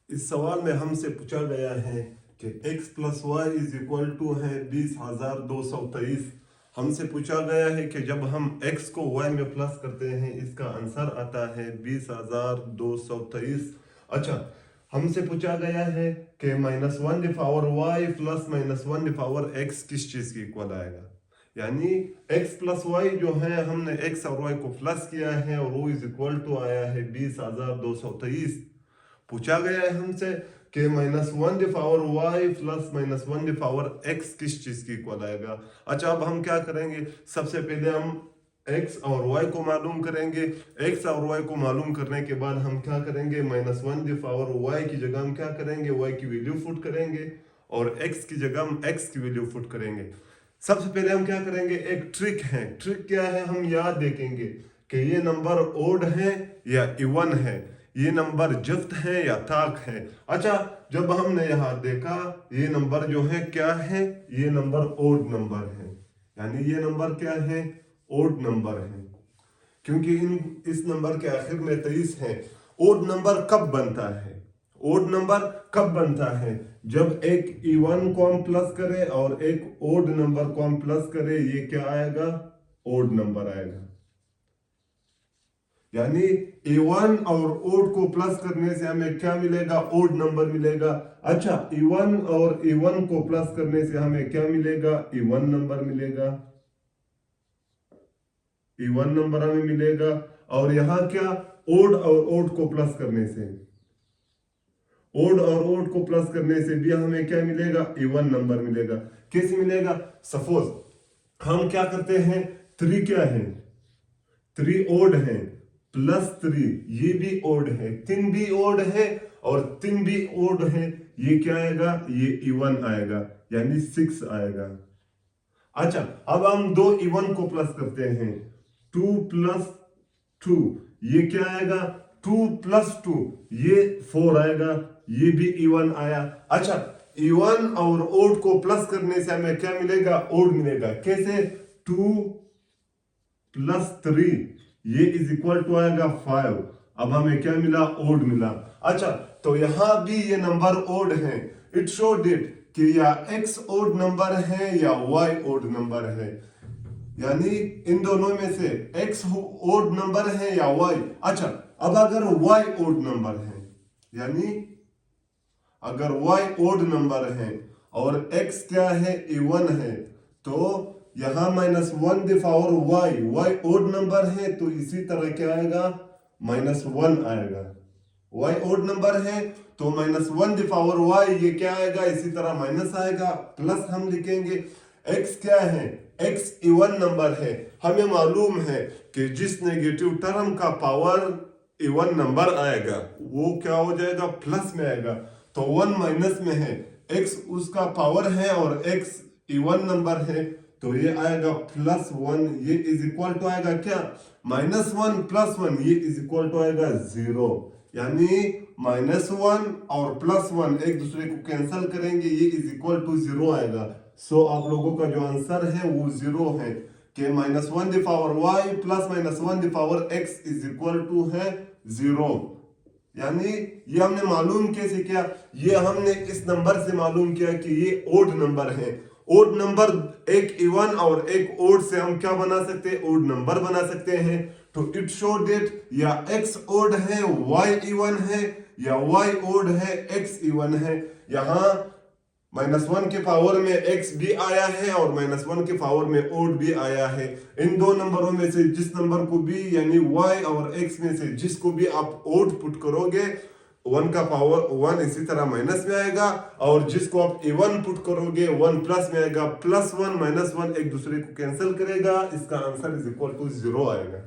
इस सवाल में हमसे पूछा गया है कि x plus Y is equal to है 20,223। हमसे पूछा गया है कि जब हम x को y में प्लस करते हैं इसका आंसर आता है 20,223। अच्छा, हमसे पूछा गया है कि -1/y प्लस -1/x किस चीज की इक्वल आएगा। यानी x प्लस वाई जो है हमने x और y को प्लस किया है और वो इज इक्वल टू आया है 20,223। पूछा गया है हमसे कि -1/y प्लस -1/x किस चीज की इक्वल आएगा। अच्छा, अब हम क्या करेंगे, सबसे पहले हम x और y को मालूम करेंगे। x और y को मालूम करने के बाद हम क्या करेंगे, -1/y की जगह हम क्या करेंगे, y की वैल्यू पुट करेंगे और x की जगह हम x की वैल्यू पुट करेंगे। सबसे पहले हम क्या करेंगे, एक ट्रिक है। ट्रिक क्या है, हम याद देखेंगे कि ये नंबर ओड है या इवन है, ये नंबर जफ्त है या ताक है। अच्छा, जब हमने यहाँ देखा ये नंबर जो है क्या है, ये नंबर ओड नंबर है। यानी ये नंबर क्या है, ओड नंबर है, क्योंकि इस नंबर के आखिर में 23 है। ओड नंबर कब बनता है, ओड नंबर कब बनता है, जब एक इवन को हम प्लस करें और एक ओड नंबर को हम प्लस करें, ये क्या आएगा, ओड नंबर आएगा। यानी इवन और ओड को प्लस करने से हमें क्या मिलेगा, ओड नंबर मिलेगा। अच्छा, इवन और इवन को प्लस करने से हमें क्या मिलेगा, इवन नंबर मिलेगा, इवन नंबर हमें मिलेगा। और यहां क्या, ओड और ओड को प्लस करने से, ओड और ओड को प्लस करने से भी हमें क्या मिलेगा, इवन नंबर मिलेगा। कैसे मिलेगा, सपोज हम क्या करते हैं, 3 क्या है, 3 ओड है, प्लस 3 ये भी ओड है, 3 भी ओड है और 3 भी ओड है, ये क्या आएगा, ये इवन आएगा, यानी 6 आएगा। अच्छा, अब हम दो इवन को प्लस करते हैं, 2 प्लस 2 ये क्या आएगा, 2 प्लस 2 ये 4 आएगा, ये भी इवन आया। अच्छा, इवन और ओड को प्लस करने से हमें क्या मिलेगा, ओड मिलेगा। कैसे, 2 प्लस 3 ये इज इक्वल टू आएगा 5। अब हमें क्या मिला, ओड मिला। अच्छा, तो यहां भी ये नंबर ओड है। इट शो डेट कि या x ओड नंबर है या y ओड नंबर है। यानी इन दोनों में से x ओड नंबर है या y। अच्छा, अब अगर y ओड नंबर है, यानी अगर y ओड नंबर है और x क्या है, इवन है, तो यहां -1/y, y ओड नंबर है तो इसी तरह क्या आएगा, -1 आएगा। y ओड नंबर है तो -1/y ये क्या आएगा, इसी तरह माइनस आएगा, प्लस हम लिखेंगे। x क्या है, x इवन नंबर है। हमें मालूम है कि जिस नेगेटिव टर्म का पावर इवन नंबर आएगा वो क्या हो जाएगा, प्लस में आएगा। तो 1 माइनस में है, x उसका पावर है और x इवन नंबर है, तो ये आएगा +1, ये इज इक्वल टू आएगा क्या, -1 + 1 ये इज इक्वल टू आएगा 0। यानी -1 और +1 एक दूसरे को कैंसिल करेंगे, ये इज इक्वल टू 0 आएगा। सो आप लोगों का जो आंसर है वो 0 है कि -1/y plus -1/x is equal to है 0। यानी ये हमने मालूम कैसे किया, ये हमने इस नंबर से मालूम किया कि ये ओड नंबर है। ओड नंबर एक इवन और एक ओड से हम क्या बना सकते हैं, ओड नंबर बना सकते हैं। तो इट शो डेट या x ओड है, y इवन है, या y ओड है, x इवन है। यहां -1 के पावर में x भी आया है और -1 के पावर में ओड भी आया है। इन दो नंबरों में से जिस नंबर को भी, यानी y और x में से जिसको भी आप ओड पुट करोगे, 1 का पावर 1 इसी तरह माइनस में आएगा, और जिसको आप इवन पुट करोगे 1 प्लस में आएगा। +1 -1 एक दूसरे को कैंसिल करेगा, इसका आंसर इज इक्वल टू 0 आएगा।